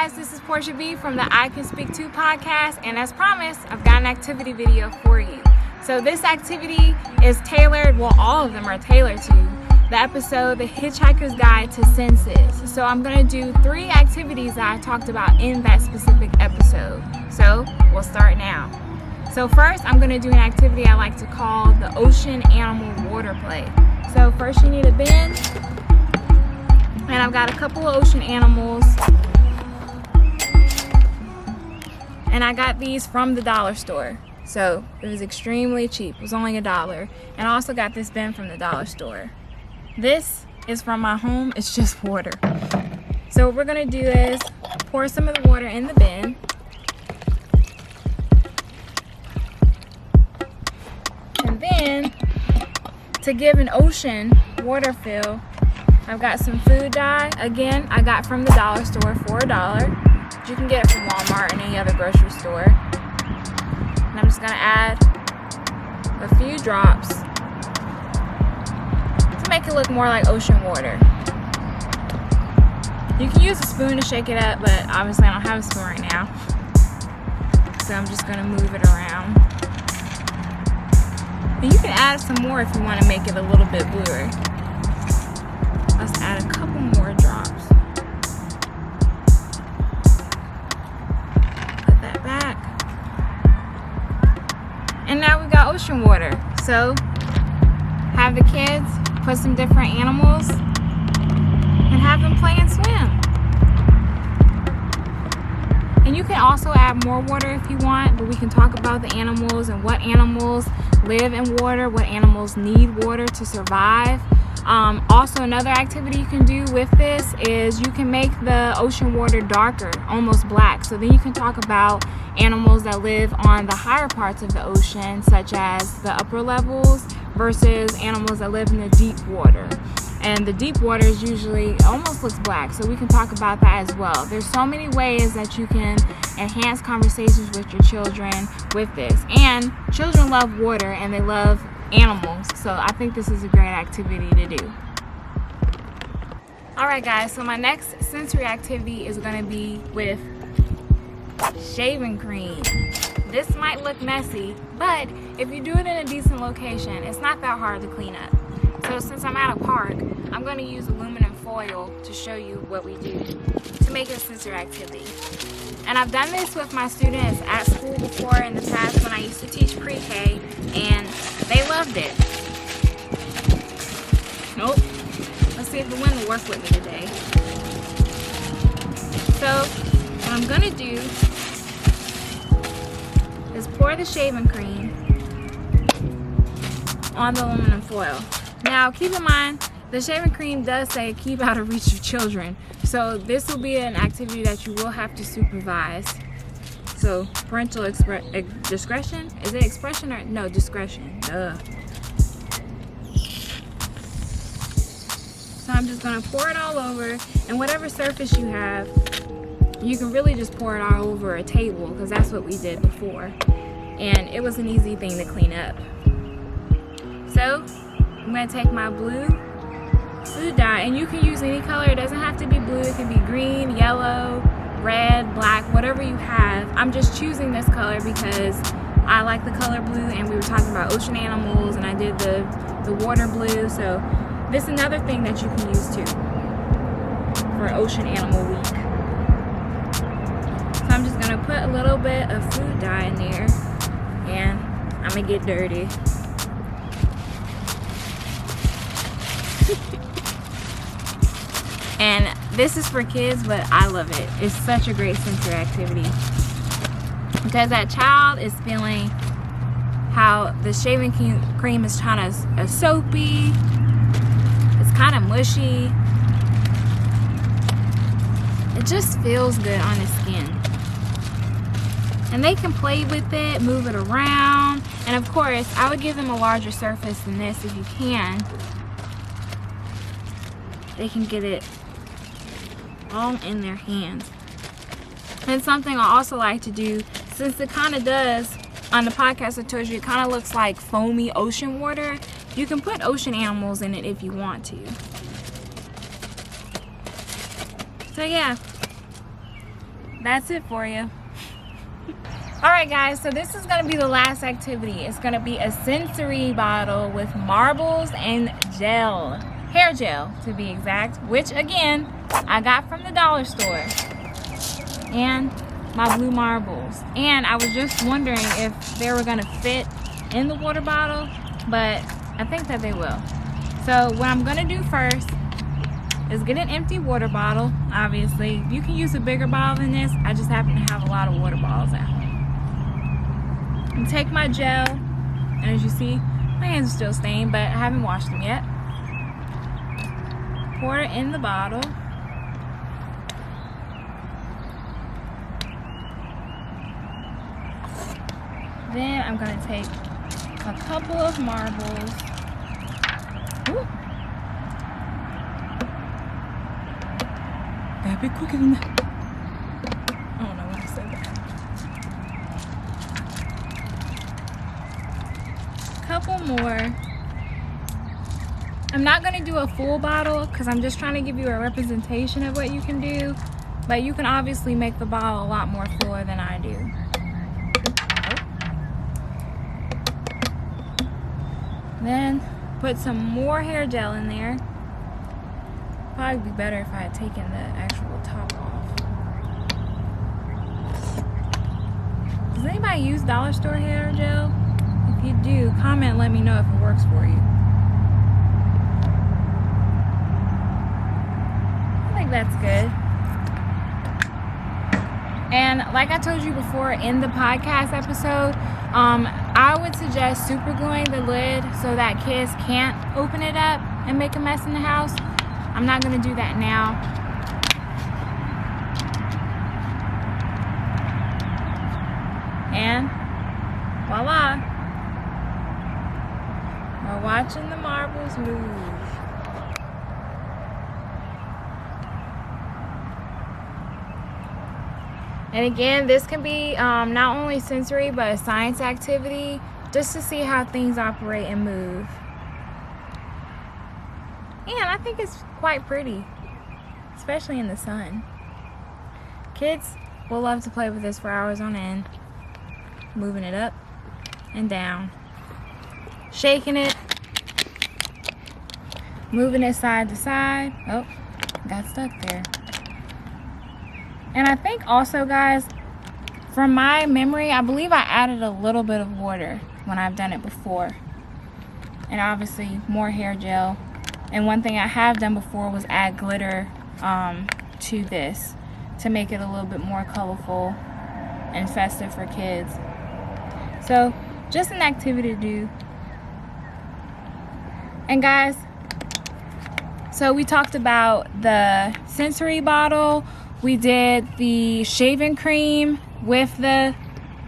guys, this is Portia B from the ICanSpeakTooPodcast, and as promised, I've got an activity video for you. So this activity is tailored, well, all of them are tailored to the episode, The Hitchhiker's Guide to Senses. So I'm going to do 3 activities that I talked about in that specific episode. So we'll start now. So first, I'm going to do an activity I like to call the ocean animal water play. So first you need a bin, and I've got a couple of ocean animals. And I got these from the dollar store. So it was extremely cheap. It was only $1. And I also got this bin from the dollar store. This is from my home. It's just water. So what we're gonna do is pour some of the water in the bin. And then to give an ocean water feel, I've got some food dye. Again, I got from the dollar store for $1. You can get it from Walmart and any other grocery store. And I'm just gonna add a few drops to make it look more like ocean water. You can use a spoon to shake it up, but obviously I don't have a spoon right now. So I'm just gonna move it around. And you can add some more if you want to make it a little bit bluer. Let's add a couple more drops. And now we got ocean water. So have the kids put some different animals and have them play and swim. And you can also add more water if you want, but we can talk about the animals and what animals live in water, what animals need water to survive. Also, another activity you can do with this is you can make the ocean water darker, almost black. So then you can talk about animals that live on the higher parts of the ocean, such as the upper levels, versus animals that live in the deep water. And the deep water is usually almost looks black, so we can talk about that as well. There's so many ways that you can enhance conversations with your children with this. And children love water and they love animals, so I think this is a great activity to do. Alright guys, so my next sensory activity is going to be with shaving cream. This might look messy, but if you do it in a decent location, it's not that hard to clean up. So since I'm at a park, I'm going to use aluminum foil to show you what we do to make it a sensory activity. And I've done this with my students at school before in the past when I used to teach pre-K, and they loved it. Nope. Let's see if the wind will work with me today. So what I'm going to do is pour the shaving cream on the aluminum foil. Now keep in mind, the shaving cream does say keep out of reach of children. So this will be an activity that you will have to supervise. So parental discretion? Is it expression or no, discretion? Duh. So I'm just gonna pour it all over, and whatever surface you have, you can really just pour it all over a table, because that's what we did before. And it was an easy thing to clean up. So I'm gonna take my blue food dye, and you can use any color. It doesn't have to be blue. It can be green, yellow, red, black, whatever you have. I'm just choosing this color because I like the color blue, and we were talking about ocean animals, and I did the water blue. So this is another thing that you can use too for Ocean Animal Week. So I'm just gonna put a little bit of food dye in there, and I'm gonna get dirty. And this is for kids, but I love it. It's such a great sensory activity because that child is feeling how the shaving cream is kind of soapy. It's kind of mushy. It just feels good on the skin. And they can play with it, move it around. And of course, I would give them a larger surface than this if you can. They can get it all in their hands. And something I also like to do, since it kind of does, on the podcast I told you, it kind of looks like foamy ocean water. You can put ocean animals in it if you want to. So yeah, that's it for you. Alright guys, so this is going to be the last activity. It's going to be a sensory bottle with marbles and gel. Hair gel to be exact, which again, I got from the dollar store. And my blue marbles. And I was just wondering if they were going to fit in the water bottle, but I think that they will. So what I'm going to do first is get an empty water bottle. Obviously, you can use a bigger bottle than this. I just happen to have a lot of water bottles at home. And take my gel, and as you see, my hands are still stained, but I haven't washed them yet. Pour it in the bottle. Then I'm going to take a couple of marbles. Ooh. Gotta be quicker than that. I don't know why I said that. Couple more. I'm not going to do a full bottle because I'm just trying to give you a representation of what you can do. But you can obviously make the bottle a lot more fuller than I do. Then put some more hair gel in there. Probably be better if I had taken the actual top off. Does anybody use dollar store hair gel? If you do, comment and let me know if it works for you. I think that's good. And like I told you before in the podcast episode, I would suggest super gluing the lid so that kids can't open it up and make a mess in the house. I'm not going to do that now. And voila. We're watching the marbles move. And again, this can be not only sensory but a science activity just to see how things operate and move. And I think it's quite pretty, especially in the sun. Kids will love to play with this for hours on end. Moving it up and down. Shaking it. Moving it side to side. Oh, got stuck there. And I think also, guys, from my memory, I believe I added a little bit of water when I've done it before. And obviously more hair gel. And one thing I have done before was add glitter to this to make it a little bit more colorful and festive for kids. So just an activity to do. And guys, so we talked about the sensory bottle. We did the shaving cream with the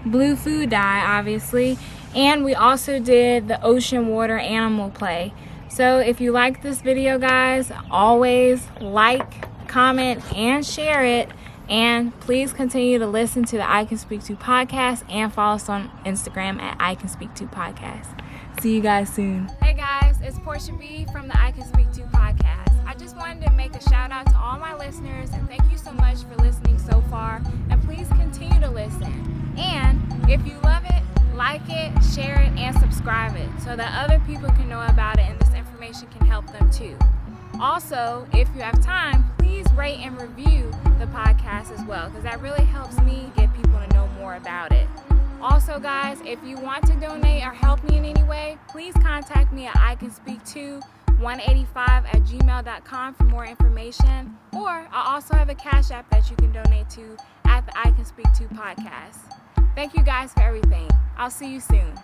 blue food dye, obviously. And we also did the ocean water animal play. So if you like this video, guys, always like, comment, and share it. And please continue to listen to the ICanSpeakTooPodcast and follow us on Instagram at ICanSpeakTooPodcast. See you guys soon. Hey guys, it's Portia B from the ICanSpeakTooPodcast. I just wanted to make a shout out to all my listeners and thank you so much for listening so far. And please continue to listen. And if you love it, like it, share it, and subscribe it so that other people can know about it and this information can help them too. Also, if you have time, please rate and review the podcast as well because that really helps me get people to know more about it. Also, guys, if you want to donate or help me in any way, please contact me at ICanSpeakToo185@gmail.com for more information. Or I also have a CashApp that you can donate to at the ICanSpeakTooPodcast. Thank you guys for everything. I'll see you soon.